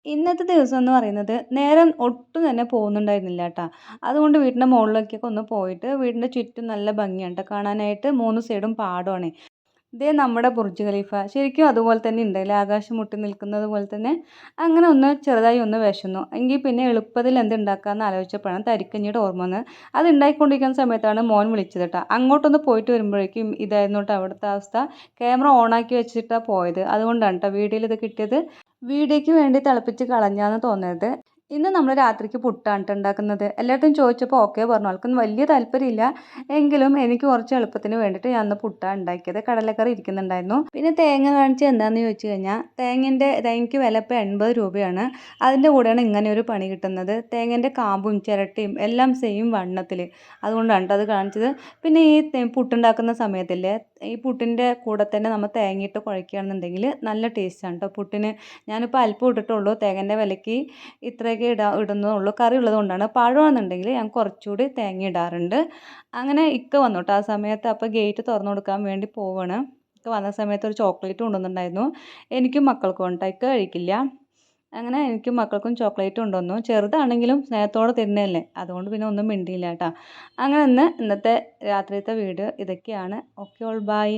ഇന്നത്തെ ദിവസം എന്ന് പറയുന്നത് നേരം ഒട്ടും തന്നെ പോകുന്നുണ്ടായിരുന്നില്ല ട്ടാ. അതുകൊണ്ട് വീടിൻ്റെ മുകളിലേക്കൊക്കെ ഒന്ന് പോയിട്ട് വീടിൻ്റെ ചുറ്റും നല്ല ഭംഗിയാണ് ട്ടോ കാണാനായിട്ട്. 3 സൈഡും പാടമാണ്. ദേ നമ്മുടെ ബുർജ് ഖലീഫ. ശരിക്കും അതുപോലെ തന്നെ ഉണ്ടല്ലേ ആകാശം മുട്ടി നിൽക്കുന്നത് പോലെ തന്നെ. അങ്ങനെ ഒന്ന് ചെറുതായി ഒന്ന് വിശന്നു. എങ്കിൽ പിന്നെ എളുപ്പത്തിൽ എന്തുണ്ടാക്കാമെന്ന് ആലോചിച്ചപ്പോഴാണ് തരിക്കഞ്ഞിയുടെ ഓർമ്മ വന്നത്. അത് ഉണ്ടാക്കിക്കൊണ്ടിരിക്കുന്ന സമയത്താണ് മോൻ വിളിച്ചത് ട്ടാ. അങ്ങോട്ടൊന്ന് പോയിട്ട് വരുമ്പോഴേക്കും ഇതായിരുന്നു ട്ടോ അവിടുത്തെ അവസ്ഥ. ക്യാമറ ഓണാക്കി വെച്ചിട്ടാണ് പോയത്. അതുകൊണ്ടാണ് ട്ടോ വീഡിയോയിൽ ഇത് കിട്ടിയത്. വീഡിയോയ്ക്ക് വേണ്ടി തിളപ്പിച്ച് കളഞ്ഞാന്ന് തോന്നരുത്. ഇന്ന് നമ്മൾ രാത്രിക്ക് പുട്ടാണ് ട്ടോ ഉണ്ടാക്കുന്നത്. എല്ലായിടത്തും ചോദിച്ചപ്പോൾ ഓക്കെ പറഞ്ഞു. ആൾക്കൊന്നും വലിയ താല്പര്യമില്ല. എങ്കിലും എനിക്ക് കുറച്ച് എളുപ്പത്തിന് വേണ്ടിയിട്ട് ഞാൻ ഇന്ന് പുട്ടാണ് ഉണ്ടാക്കിയത്. കടലക്കറി ഇരിക്കുന്നുണ്ടായിരുന്നു. പിന്നെ തേങ്ങ കാണിച്ച് എന്താണെന്ന് ചോദിച്ചു കഴിഞ്ഞാൽ തേങ്ങയ്ക്ക് വില ഇപ്പോൾ 80 രൂപയാണ്. അതിൻ്റെ കൂടെയാണ് ഇങ്ങനെ ഒരു പണി കിട്ടുന്നത്. തേങ്ങേൻ്റെ കാമ്പും ചിരട്ടയും എല്ലാം സെയിം വണ്ണത്തിൽ. അതുകൊണ്ടാണ് ട്ടോ അത് കാണിച്ചത്. പിന്നെ ഈ പുട്ടുണ്ടാക്കുന്ന സമയത്തില്ലേ ഈ പുട്ടിൻ്റെ കൂടെ തന്നെ നമ്മൾ തേങ്ങയിട്ട് കുഴക്കുകയാണെന്നുണ്ടെങ്കിൽ നല്ല ടേസ്റ്റാണ് ട്ടോ പുട്ടിന്. ഞാനിപ്പോൾ അല്പം ഇട്ടിട്ടുള്ളൂ. തേങ്ങേൻ്റെ വിലയ്ക്ക് ഇത്രയൊക്കെ ഇടുന്നുള്ളൂ. കറി ഉള്ളത് കൊണ്ടാണ്. പഴമാണെന്നുണ്ടെങ്കിൽ ഞാൻ കുറച്ചുകൂടി തേങ്ങ ഇടാറുണ്ട്. അങ്ങനെ ഇക്ക വന്നു ട്ടോ ആ സമയത്ത്. അപ്പോൾ ഗേറ്റ് തുറന്നു കൊടുക്കാൻ വേണ്ടി പോവാണ്. ഇക്ക വന്ന സമയത്ത് ഒരു ചോക്ലേറ്റ് കൊണ്ടുവന്നിട്ടുണ്ടായിരുന്നു. എനിക്കും മക്കൾക്കും ഉണ്ട്. ഇക്ക കഴിക്കില്ല. അങ്ങനെ എനിക്കും മക്കൾക്കും ചോക്ലേറ്റ് കൊണ്ടുവന്നു. ചെറുതാണെങ്കിലും സ്നേഹത്തോടെ തരുന്നതല്ലേ. അതുകൊണ്ട് പിന്നെ ഒന്നും മിണ്ടിയില്ല കേട്ടോ. അങ്ങനെ ഇന്നത്തെ രാത്രിയത്തെ വീഡിയോ ഇതൊക്കെയാണ്. Okay all by.